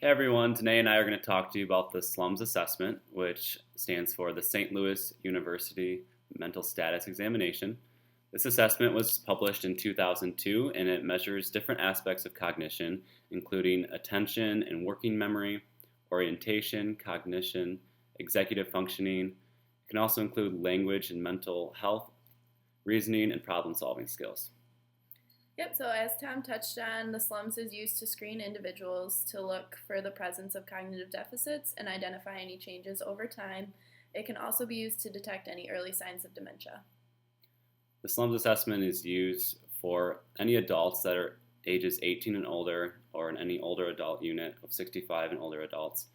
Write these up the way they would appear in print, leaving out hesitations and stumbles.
Hey everyone, Danae and I are going to talk to you about the SLUMS assessment, which stands for the St. Louis University Mental Status Examination. This assessment was published in 2002 and it measures different aspects of cognition, including attention and working memory, orientation, cognition, executive functioning. It can also include language and mental health, reasoning, and problem solving skills. Yep, so as Tom touched on, the SLUMS is used to screen individuals to look for the presence of cognitive deficits and identify any changes over time. It can also be used to detect any early signs of dementia. The SLUMS assessment is used for any adults that are ages 18 and older, or in any older adult unit of 65 and older adults.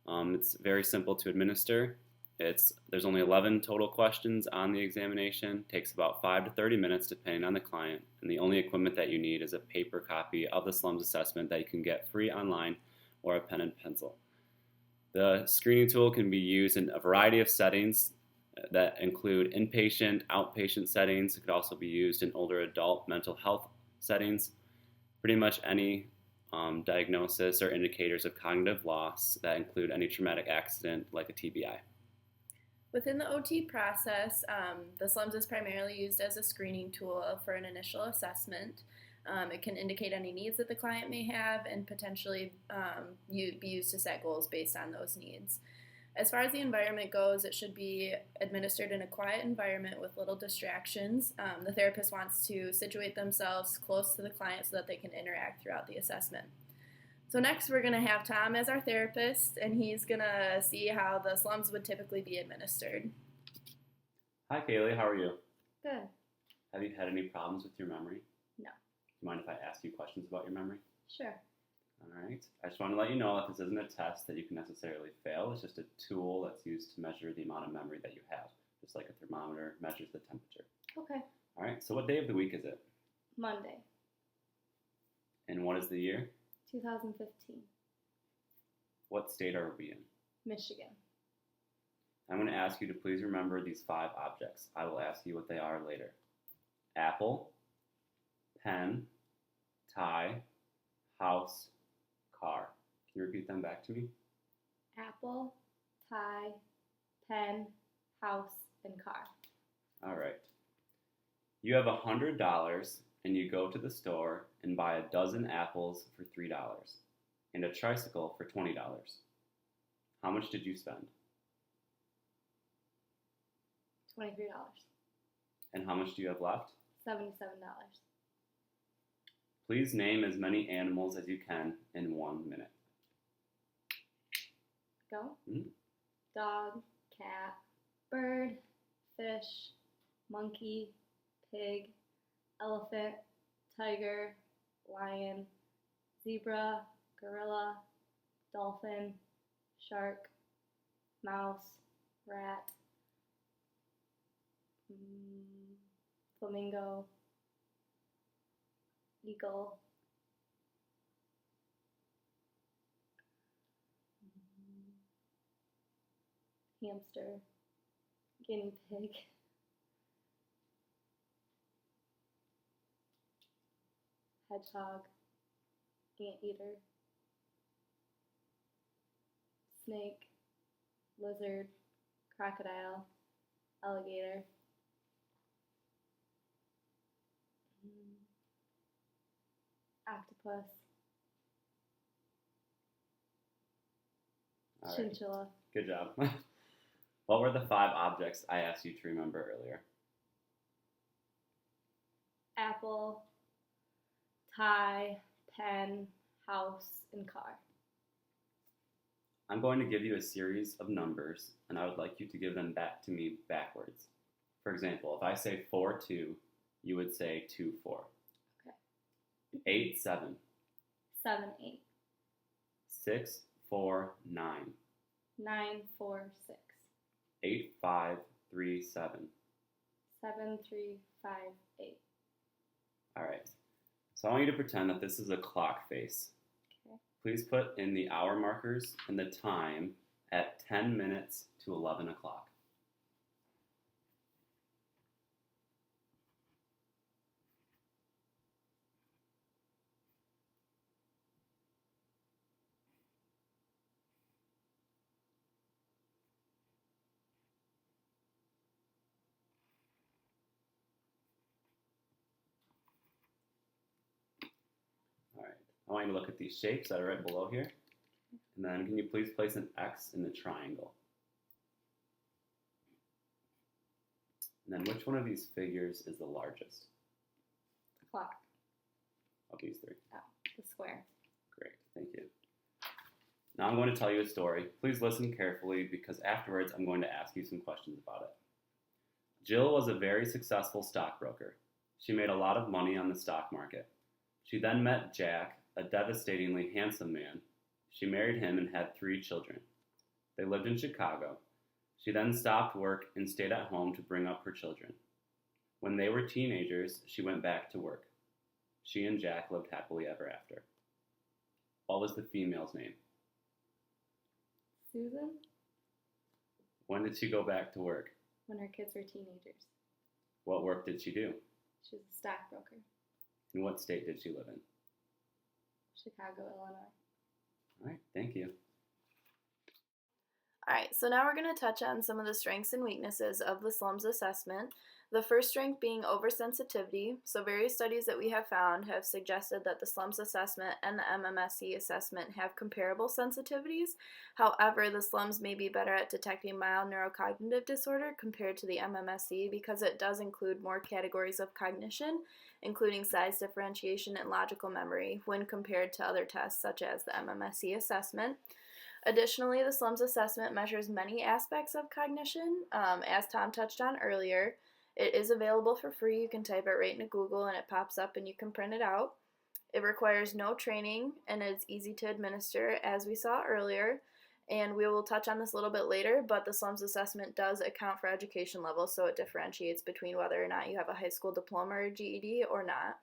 It's very simple to administer. There's only 11 total questions on the examination. It takes about 5 to 30 minutes depending on the client, and the only equipment that you need is a paper copy of the SLUMS assessment that you can get free online or a pen and pencil. The screening tool can be used in a variety of settings that include inpatient, outpatient settings. It could also be used in older adult mental health settings. Pretty much any diagnosis or indicators of cognitive loss that include any traumatic accident like a TBI. Within the OT process, the SLUMS is primarily used as a screening tool for an initial assessment. It can indicate any needs that the client may have and potentially be used to set goals based on those needs. As far as the environment goes, it should be administered in a quiet environment with little distractions. The therapist wants to situate themselves close to the client so that they can interact throughout the assessment. So next we're going to have Tom as our therapist, and he's going to see how the SLUMS would typically be administered. Hi Kaylee, how are you? Good. Have you had any problems with your memory? No. Do you mind if I ask you questions about your memory? Sure. All right. I just want to let you know that this isn't a test that you can necessarily fail. It's just a tool that's used to measure the amount of memory that you have, just like a thermometer measures the temperature. Okay. All right. So what day of the week is it? Monday, And what is the year? 2015, What state are we in? Michigan. I'm going to ask you to please remember these 5 objects. I will ask you what they are later. Apple, pen, tie, house, car. Can you repeat them back to me? Apple, tie, pen, house, and car. All right. You have $100 and you go to the store and buy a dozen apples for $3 and a tricycle for $20. How much did you spend? $23. And how much do you have left? $77. Please name as many animals as you can in 1 minute. Go. Mm-hmm. Dog, cat, bird, fish, monkey, pig, elephant, tiger, lion, zebra, gorilla, dolphin, shark, mouse, rat, flamingo, eagle, hamster, guinea pig, hedgehog, anteater, snake, lizard, crocodile, alligator, octopus, All right. chinchilla. Good job. What were the 5 objects I asked you to remember earlier? Apple, tie, pen, house, and car. I'm going to give you a series of numbers, and I would like you to give them back to me backwards. For example, if I say 4, 2, you would say 2, 4. Okay. 8, 7. 7, 8. 6, 4, 9. 9, 4, 6. 8, 5, 3, 7. 7, 3, 5, 8. All right. So I want you to pretend that this is a clock face. Okay. Please put in the hour markers and the time at 10 minutes to 11 o'clock. I want you to look at these shapes that are right below here. And then can you please place an X in the triangle? And then which one of these figures is the largest? The clock. Of these three? Oh, the square. Great, thank you. Now I'm going to tell you a story. Please listen carefully because afterwards I'm going to ask you some questions about it. Jill was a very successful stockbroker. She made a lot of money on the stock market. She then met Jack, a devastatingly handsome man. She married him and had 3 children. They lived in Chicago. She then stopped work and stayed at home to bring up her children. When they were teenagers, she went back to work. She and Jack lived happily ever after. What was the female's name? Susan? When did she go back to work? When her kids were teenagers. What work did she do? She was a stockbroker. In what state did she live in? Chicago, Illinois. All right, thank you. Alright, so now we're going to touch on some of the strengths and weaknesses of the SLUMS assessment. The first strength being oversensitivity. So various studies that we have found have suggested that the SLUMS assessment and the MMSE assessment have comparable sensitivities. However, the SLUMS may be better at detecting mild neurocognitive disorder compared to the MMSE because it does include more categories of cognition, including size differentiation and logical memory, when compared to other tests such as the MMSE assessment. Additionally, the SLUMS assessment measures many aspects of cognition, as Tom touched on earlier. It is available for free. You can type it right into Google and it pops up and you can print it out. It requires no training and it's easy to administer, as we saw earlier. And we will touch on this a little bit later, but the SLUMS assessment does account for education level, so it differentiates between whether or not you have a high school diploma or GED or not.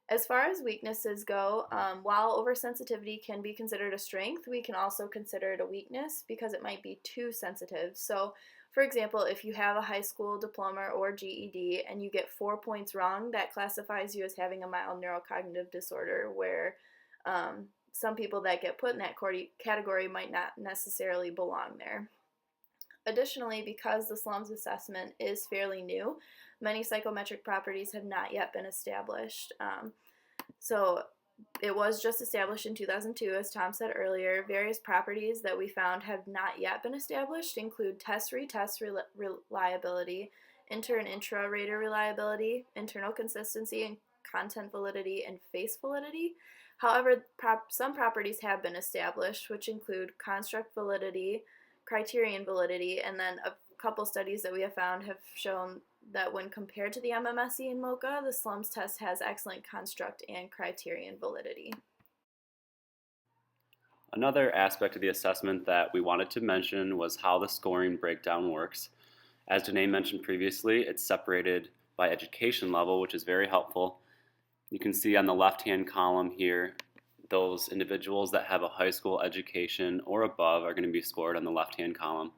As far as weaknesses go, while oversensitivity can be considered a strength, we can also consider it a weakness because it might be too sensitive. So, for example, if you have a high school diploma or GED and you get 4 points wrong, that classifies you as having a mild neurocognitive disorder, where some people that get put in that category might not necessarily belong there. Additionally, because the SLUMS assessment is fairly new, many psychometric properties have not yet been established. So it was just established in 2002, as Tom said earlier. Various properties that we found have not yet been established include test-retest reliability, inter and intra-rater reliability, internal consistency and content validity, and face validity. However, some properties have been established, which include construct validity, criterion validity, and then a couple studies that we have found have shown that when compared to the MMSE and MOCA, the SLUMS test has excellent construct and criterion validity. Another aspect of the assessment that we wanted to mention was how the scoring breakdown works. As Janae mentioned previously, it's separated by education level, which is very helpful. You can see on the left-hand column here, those individuals that have a high school education or above are going to be scored on the left-hand column.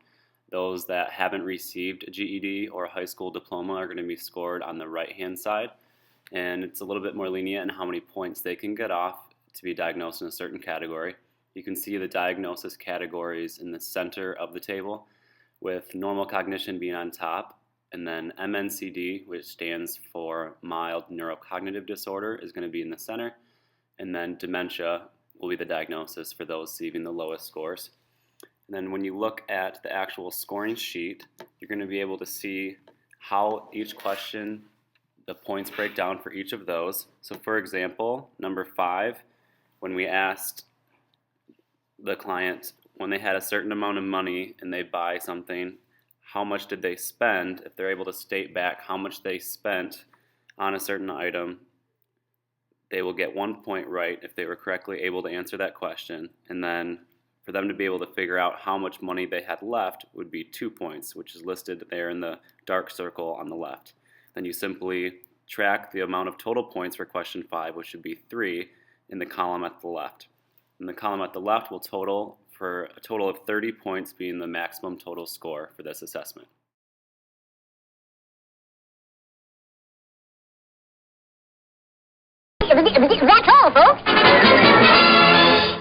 Those that haven't received a GED or a high school diploma are going to be scored on the right-hand side. And it's a little bit more lenient in how many points they can get off to be diagnosed in a certain category. You can see the diagnosis categories in the center of the table, with normal cognition being on top, and then MNCD, which stands for mild neurocognitive disorder, is going to be in the center, and then dementia will be the diagnosis for those receiving the lowest scores. And then when you look at the actual scoring sheet, you're going to be able to see how each question, the points break down for each of those. So for example, number 5, when we asked the client, when they had a certain amount of money and they buy something, how much did they spend? If they're able to state back how much they spent on a certain item, they will get 1 point right if they were correctly able to answer that question. And then for them to be able to figure out how much money they had left would be 2 points, which is listed there in the dark circle on the left. Then you simply track the amount of total points for question 5, which should be 3, in the column at the left. And the column at the left will total for a total of 30 points being the maximum total score for this assessment. That's all, folks.